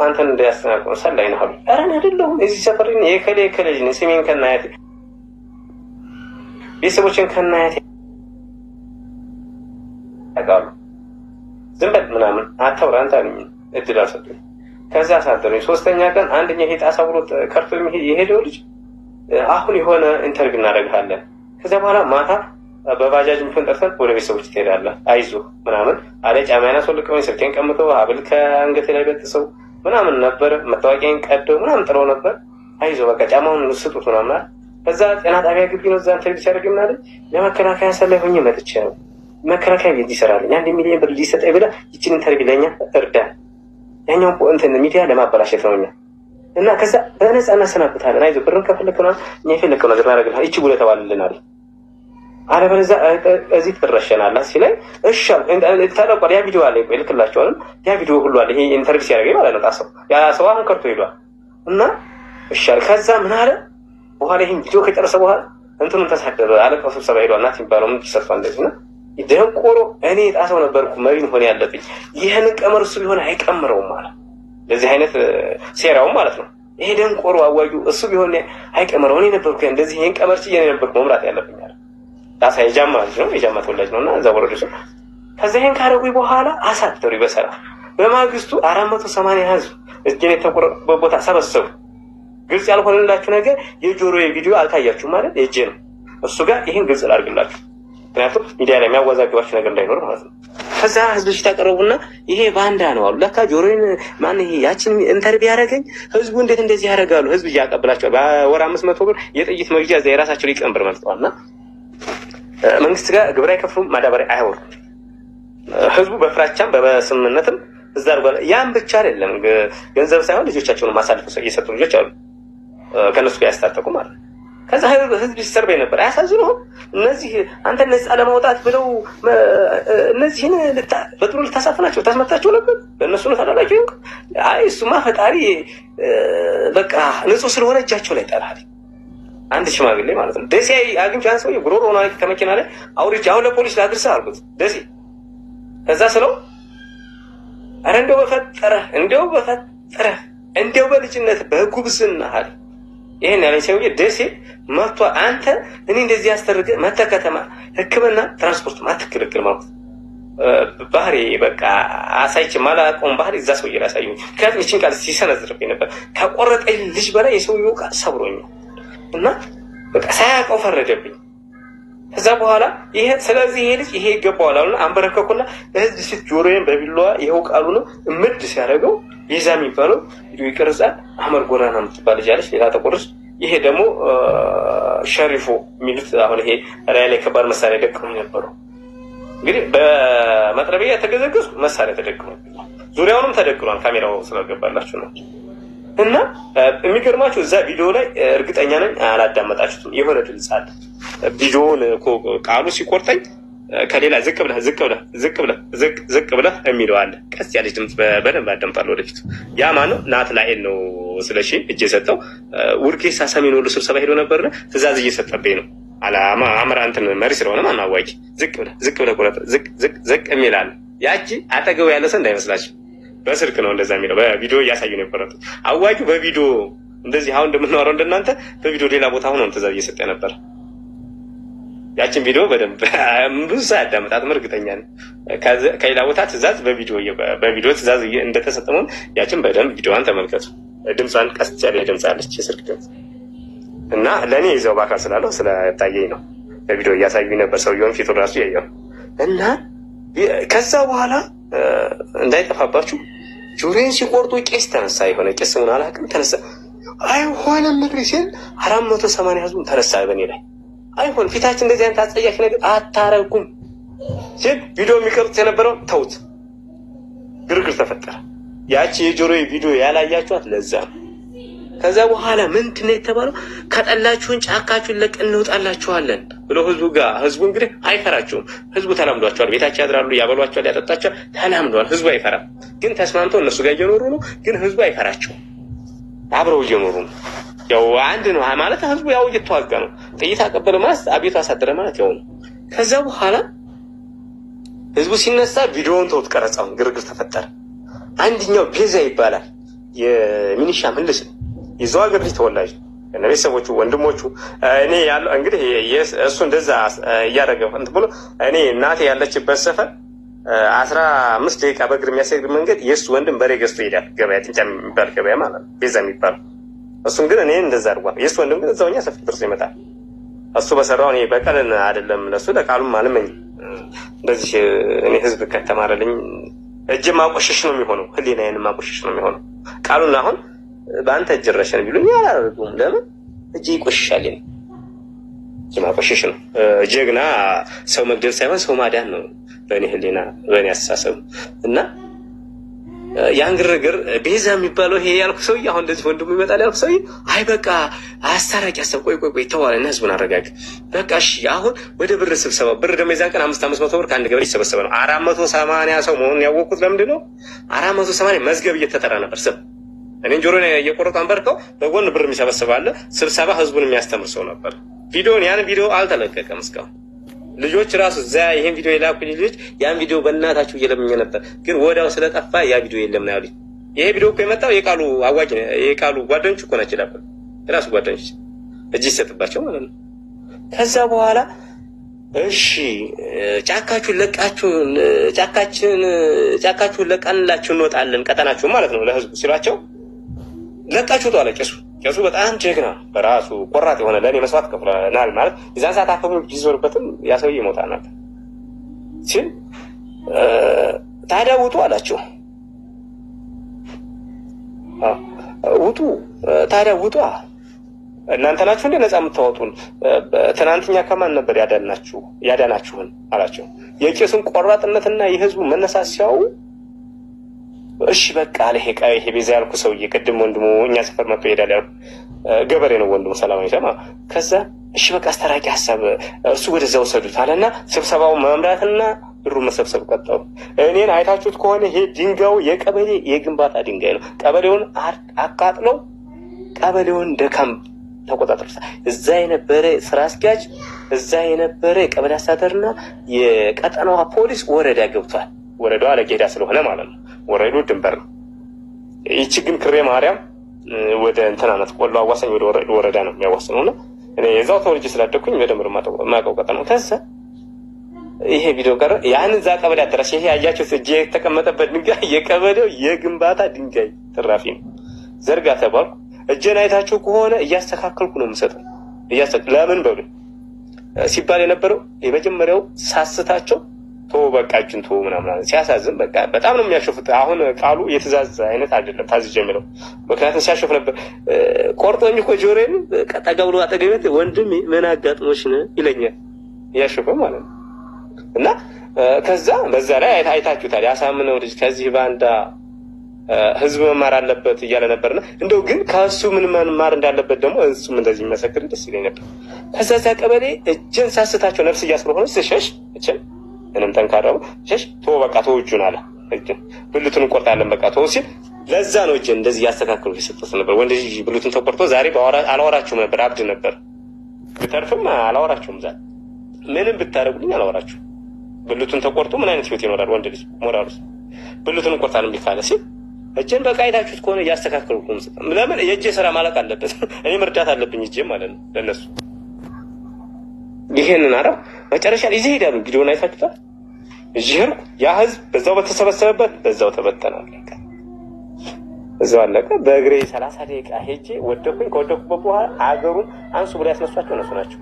አንተን እንዳያስተናግረው ሰላይ ነው አሉ። ኧረ እኔ አይደለሁም እዚህ ሰፈር የከሌ ልጅ ነኝ። ስሜን ከናያቴ ቤተሰቦችን ከናያቴ ያውቃሉ። ዝም በል ምናምን አታውራ አንተ አሉኝ። እድል አልሰጡኝ። ከዛ አሳደሩኝ። ሶስተኛ ቀን አንደኛ ሄጣ ሳብሮ ከርቶ የሄደው ልጅ አሁን የሆነ ኢንተርቪው እናደርግሃለን፣ ከዛ በኋላ ማታ በባጃጅ ምክን ጠርተን ወደ ቤተሰቦች ትሄዳለህ፣ አይዞህ ምናምን አለ። ጫማዬን አስወልቀውኝ ስልኬን ቀምተው ሀብል ከአንገቴ ላይ በጥሰው ምናምን ነበር። መታወቂያን ቀደው ምናምን ጥለው ነበር። አይዞህ በቃ ጫማውን ስጡት ምናምን። ከዛ ጤና ጣቢያ ግቢ ነው እዛ ኢንተርቪው ሲያደርግ ምናምን ለመከላከያ ሰላይ ሆኜ መጥቼ ነው መከላከያ ቤት ይሰራልኝ 1 ሚሊዮን ብር ሊሰጠኝ ብለህ ይችን ኢንተርቪው ለኛ እርዳ፣ ያኛው እንትን ሚዲያ ለማበላሸት ነው እኛ እና ከዛ በነፃ እናሰናብታለን። አይዞህ ብርን ከፈለክ ነው እኛ የፈለከው ነገር እናደርግልሃል፣ ይቺ ጉለ ተባልልናል። አለበለዚያ እዚህ ትረሸናለህ ሲለኝ እሺ ተለቋል። ያ ቪዲዮ አለ ይልክላቸዋል። ያ ቪዲዮ ሁሉ አለ። ይሄ ኢንተርቪው ሲያደርገኝ ማለት ነው። ታሰው ያ ሰው አሁን ከርቶ ሄዷል እና እሺ አለ። ከዛ ምን አለ በኋላ ይሄን ቪዲዮ ከጨረሰ በኋላ እንትኑን ተሳደበ። አለቃው ስብሰባ ሄዷል። እናት የሚባለው ምን ይሰፋ እንደዚህ ነው ደንቆሮ። እኔ ጣሰው ነበርኩ መሪን ሆነ ያለብኝ። ይሄንን ቀመር እሱ ቢሆን አይቀምረውም ማለት ለዚህ አይነት ሴራው ማለት ነው። ይሄ ደንቆሮ አዋጁ እሱ ቢሆን አይቀምረው። እኔ ነበርኩ እንደዚህ ይሄን ቀመር ጭዬ ነበርኩ መምራት ያለብኝ አለ። ዳሳ የጃማ ልጅ ነው፣ የጃማ ተወላጅ ነውና እዛ ወረደ ሰው። ከዛ ይሄን ካረጉኝ በኋላ አሳደሩ በሰራ። በማግስቱ 480 ህዝብ እጄን የተቆረጠበት ቦታ ሰበሰቡ። ግልጽ ያልሆነላችሁ ነገር የጆሮዬ ቪዲዮ አልታያችሁም ማለት የእጄ ነው። እሱ ጋር ይሄን ግልጽ ላድርግላችሁ፣ ምክንያቱም ሚዲያ ላይ የሚያወዛግባችሁ ነገር እንዳይኖር ማለት ነው። ከዛ ህዝብ ፊት ያቀረቡና ይሄ ባንዳ ነው አሉ። ለካ ጆሮዬን ማን ይሄ ያችን ኢንተርቪው ያደረገኝ ህዝቡ እንዴት እንደዚህ ያደርጋሉ? ህዝብ እያቀበላቸዋል። በወር 500 ብር የጥይት መግዣ እዛ የራሳቸው ሊቀመንበር መርጠዋልና መንግስት ጋር ግብር አይከፍሉም፣ ማዳበሪያ አያወርዱም። ህዝቡ በፍራቻም በስምምነትም እዛ አድርጓል። ያን ብቻ አይደለም፣ ገንዘብ ሳይሆን ልጆቻቸውን ማሳልፈው እየሰጡ ልጆች አሉ ከነሱ ጋር ያስታጠቁ ማለት ነው። ከዛ ህዝብ ሲሰርበኝ ነበር። አያሳዝኑም? እነዚህ አንተ ነፃ ለማውጣት ብለው እነዚህን በጥሩ ልታሳፍናቸው ታስመታቸው ነበር። በእነሱ ነው ታላላቸው። አይ እሱማ ፈጣሪ በቃ ንጹህ ስለሆነ እጃቸው ላይ ጠራል። አንድ ሽማግሌ ማለት ነው ደሴ አግኝቼ ያን ሰውዬ ጉሮሮ ሆና ከመኪና ላይ አውርጄ አሁን ለፖሊስ ላድርሰህ አልኩት ደሴ። ከዛ ስለው ኧረ እንደው በፈጠረህ እንደው በልጅነት በጉብዝና አለ። ይሄን ያለኝ ሰውዬ ደሴ መጥቶ አንተ እኔ እንደዚህ ያስተርገ መተህ ከተማ ሕክምና ትራንስፖርት ማትክልክል ማለት ባህሪ በቃ አሳይቼ ማላውቀውን ባህሪ እዛ ሰውዬ ላይ አሳየሁኝ። ምክንያቱም ይህችን ቃል ሲሰነዝርብኝ ነበር። ከቆረጠኝ ልጅ በላይ የሰውዬው ቃል ሰብሮኛል እና በቃ ሳያውቀው ፈረደብኝ። ከዛ በኋላ ይሄ ስለዚህ ይሄ ልጅ ይሄ ይገባዋል አሉና አንበረከኩና ለህዝብ ፊት ጆሮዬን በቢላዋ ይኸው ቃሉ ነው እምድ ሲያደርገው ይዛ የሚባለው ቪዲዮ ይቀርጻል። አህመድ ጎራና የምትባል ልጅ አለች፣ ሌላ ተቆርስ። ይሄ ደግሞ ሸሪፎ የሚሉት አሁን ይሄ ራያ ላይ ከባድ መሳሪያ ደቅሞኝ ነበረው። እንግዲህ በመጥረቢያ ተገዘገዝኩ፣ መሳሪያ ተደቅሞኝ ዙሪያውንም ተደቅኗል። ካሜራው ስለገባላችሁ ነው። እና የሚገርማችሁ እዛ ቪዲዮ ላይ እርግጠኛ ነኝ አላዳመጣችሁትም። የሆነ ድምፅ አለ ቪዲዮውን ቃሉ ሲቆርጠኝ ከሌላ ዝቅ ብለህ የሚለው አለ። ቀስ ያለች ድምፅ በደንብ አዳምጣለሁ ወደፊት። ያ ማነው? ናትናኤል ነው ስለሺ እጅ የሰጠው። ውርጌሳ ሰሜን ወሎ ስብሰባ ሄዶ ነበርና ትእዛዝ እየሰጠብኝ ነው። አማራ እንትን መሪ ስለሆነ ማነው አዋቂ ዝቅ ብለህ ቁረጥ ዝቅ የሚል አለ። ያቺ አጠገቡ ያለ ሰው እንዳይመስላችሁ በስልክ ነው እንደዛ የሚለው። በቪዲዮ እያሳዩ ነው የቆረጡ። አዋጁ በቪዲዮ እንደዚህ አሁን እንደምናወራው እንደናንተ በቪዲዮ ሌላ ቦታ ሆኖ ትእዛዝ እየሰጠ ነበር። ያችን ቪዲዮ በደንብ ብዙ ሰው ያዳመጣትም እርግጠኛ ነኝ። ከሌላ ቦታ ትእዛዝ በቪዲዮ ትእዛዝ እንደተሰጠመውን ያችን በደንብ ቪዲዮዋን ተመልከቱ። ድምጿን ቀስ ያለ ድምፅ አለች፣ የስልክ ድምፅ እና ለእኔ ይዘው በአካል ስላለው ስለታየኝ ነው። በቪዲዮ እያሳዩኝ ነበር። ሰውየውን ፊቱን ራሱ ያየው እና ከዛ በኋላ እንዳይጠፋባችሁ ጆሮዬን ሲቆርጡ ቄስ ተነሳ። የሆነ ቄስ ምን አላውቅም ተነሳ። አይሆንም ምድሪ ሲል 480 ህዝቡን ተነሳ በእኔ ላይ። አይሆን ፊታችን እንደዚህ አይነት አጸያፊ ነገር አታረጉም ሲል ቪዲዮ የሚቀርጹት የነበረው ተውት፣ ግርግር ተፈጠረ። ያቺ የጆሮዬ ቪዲዮ ያላያችኋት ለዛ ነው። ከዛ በኋላ ምንድን ነው የተባለው? ከጠላችሁን ጫካችሁን ለቀን እንወጣላችኋለን ብሎ ህዝቡ እንግዲህ አይፈራቸውም። ህዝቡ ተላምዷቸዋል። ቤታቸው ያድራሉ፣ ያበሏቸዋል፣ ያጠጣቸዋል። ተላምዷል። ህዝቡ አይፈራም። ግን ተስማምተው እነሱ ጋር እየኖሩ ነው። ግን ህዝቡ አይፈራቸውም። አብረው እየኖሩ ነው። ያው አንድ ነው ማለት ህዝቡ ያው እየተዋጋ ነው። ጥይት አቀበለ ማለት አቤቱ አሳደረ ማለት ያው ነው። ከዛ በኋላ ህዝቡ ሲነሳ ቪዲዮውን ተውት፣ ቀረጻውን ግርግር ተፈጠረ። አንድኛው ቤዛ ይባላል የሚኒሻ ምልስ ነው። የዛው ሀገር ልጅ ተወላጅ ነው። ቤተሰቦቹ ወንድሞቹ እኔ ያለው እንግዲህ እሱ እንደዛ እያደረገ እንትን ብሎ እኔ እናቴ ያለችበት ሰፈር 15 ደቂቃ በእግር የሚያስሄድ መንገድ የእሱ ወንድም በሬ ገዝቶ ይሄዳል። ገበያ ጥንጫ የሚባል ገበያ ማለት ነው፣ ቤዛ የሚባል እሱን ግን እኔ እንደዛ አድርጓል። የእሱ ወንድም ግን እዛውኛ ሰፊ ጥርሶ ይመጣል። እሱ በሰራው እኔ በቀልን አይደለም ለሱ ለቃሉም አልመኝም። እንደዚህ እኔ ህዝብ ከተማረልኝ እጅ ማቆሸሽ ነው የሚሆነው፣ ህሊናዬን ማቆሸሽ ነው የሚሆነው። ቃሉን አሁን በአንተ እጅ ረሸን ቢሉኝ አላደርገውም። ለምን እጅ ይቆሽሻል? እጅ ማቆሸሽ ነው። ጀግና ሰው መግደል ሳይሆን ሰው ማዳን ነው በእኔ ህሊና፣ በእኔ አስተሳሰብ እና ያን ግርግር ቤዛ የሚባለው ይሄ ያልኩ ሰውዬ አሁን እንደዚህ ወንድሙ ይመጣል ያልኩ ሰውዬ አይ በቃ አስታራቂ አሰብ ቆይ ተዋልና ህዝቡን አረጋግ በቃ እሺ አሁን ወደ ብር ስብሰባ ብር ደግሞ የዛን ቀን 500 ብር ከአንድ ገበሬ ይሰበሰበ ነው 480 ሰው መሆኑን ያወቅሁት ለምንድን ነው 480 መዝገብ እየተጠራ ነበር ስም እኔን ጆሮን እየቆረጡ አንበርከው በጎን ብር የሚሰበስብ አለ ስብሰባ ህዝቡን የሚያስተምር ሰው ነበር ቪዲዮን ያን ቪዲዮ አልተለቀቀም እስካሁን ልጆች ራሱ እዛ ይሄን ቪዲዮ የላኩልኝ ልጆች ያን ቪዲዮ በእናታችሁ እየለምኝ ነበር ግን ወዲያው ስለጠፋ ያ ቪዲዮ የለም ነው ያሉኝ ይሄ ቪዲዮ እኮ የመጣው የቃሉ አዋጅ ነው የቃሉ ጓደኞች እኮ ናቸው ይላል ራሱ ጓደኞች እጅ ይሰጥባቸው ማለት ነው ከዛ በኋላ እሺ ጫካችሁን ለቃንላችሁ እንወጣለን ቀጠናችሁ ማለት ነው ለህዝቡ ሲሏቸው ለቃችሁ ተዋለ ቄሱ በጣም ጀግና በራሱ ቆራጥ የሆነ ለኔ መስዋዕት ከፍለናል ማለት የዛን ሰዓት አፈሙ ቢዞርበትም ያ ሰውዬ ይሞታል ነበር ሲል ታዲያ ውጡ አላቸው ውጡ እናንተ ናችሁ እንደ ነፃ የምታወጡን ትናንትኛ ከማን ነበር ያዳናችሁን አላቸው የቄሱን ቆራጥነትና የህዝቡ መነሳት ሲያው እሺ በቃ ይሄ ቤዛ ያልኩ ሰውዬ ቅድም ወንድሙ እኛ ሰፈር መጥቶ ይሄዳል ያልኩ ገበሬ ነው ወንድሙ ሰላማዊ ሰማ ከዛ እሺ በቃ አስተራቂ ሐሳብ እሱ ወደዛ ወሰዱት አለና ስብሰባው መምራትና ብሩ መሰብሰብ ቀጠሉ እኔን አይታችሁት ከሆነ ይሄ ድንጋዩ የቀበሌ የግንባታ ድንጋይ ነው ቀበሌውን አቃጥለው ቀበሌውን ደካም ተቆጣጥረውታ እዛ የነበረ ስራ አስኪያጅ እዛ የነበረ የቀበሌ አስተዳደርና የቀጠናዋ ፖሊስ ወረዳ ገብቷል ወረዳው አለጌዳ ስለሆነ ማለት ነው ወረዱ ድንበር ነው ይቺ ግን ክሬ ማርያም ወደ እንትናናት ቆሎ አዋሳኝ ወደ ወረዳ ነው የሚያዋስነውና እኔ የዛው ተወልጄ ስላደኩኝ በደምር ማቀው ቀጠናው ከዛ ይሄ ቪዲዮ ጋር ያን እዛ ቀበሌ አደረሰ ይሄ ያያችሁት እጄ የተቀመጠበት ድንጋይ የቀበሌው የግንባታ ድንጋይ ትራፊ ነው ዘርጋ ተባልኩ እጄን አይታችሁ ከሆነ እያስተካከልኩ ነው የምሰጠው ለምን በሉ ሲባል የነበረው የመጀመሪያው ሳስታቸው በቃ እጅን ምናምን ሲያሳዝን በቃ በጣም ነው የሚያሸፉት አሁን ቃሉ የትእዛዝ አይነት አይደለም ታዝዤ የሚለው ምክንያቱም ሲያሸፍ ነበር ቆርጦኝ እኮ ጆሮዬን ጠጋ ብሎ አጠገቤት ወንድም ምን አጋጥሞሽ ነው ይለኛል ያሸፈው ማለት ነው እና ከዛ በዛ ላይ አይታችሁታል ያሳምነው ልጅ ከዚህ ባንዳ ህዝብ መማር አለበት እያለ ነበርና እንደው ግን ከሱ ምን መማር እንዳለበት ደግሞ እሱም እንደዚህ መሰክር ደስ ይለኝ ነበር ከዛ ቀበሌ እጅን ሳስታቸው ነፍስ እያስሮሆነ ስሸሽ ምንም ጠንካራው ሸሽ በቃ ተወጁን አለ እጅን ብልቱን ቆርጣለን በቃ ተወሲል ለዛ ነው እጅን እንደዚህ ያስተካክሉ ይሰጥስ ነበር ወንድ ልጅ ብልቱን ተቆርጦ ዛሬ አላወራችሁም ነበር አብድ ነበር ብተርፍም አላወራችሁም ዛሬ ምንም ብታረጉልኝ አላወራችሁ ብልቱን ተቆርጦ ምን አይነት ህይወት ይኖራል ወንድ ልጅ ሞራሉስ ብልቱን ቆርጣለን ቢካለ ሲል እጅን በቃ አይታችሁት ከሆነ ያስተካክሉኩ ለምን የእጄ ስራ ማለቅ አለበት እኔ መርዳት አለብኝ እጄ ማለት ነው ለነሱ ይሄንን አረብ መጨረሻ ላይ ይሄዳሉ ቪዲዮውን አይታችሁታል እዚህም ያ ህዝብ በዛው በተሰበሰበበት በዛው ተበተናል እዛው አለቀ በእግሬ 30 ደቂቃ ሄጄ ወደኩኝ ከወደኩበት በኋላ አገሩን አንሱ ብሎ ያስነሷቸው እነሱ ናቸው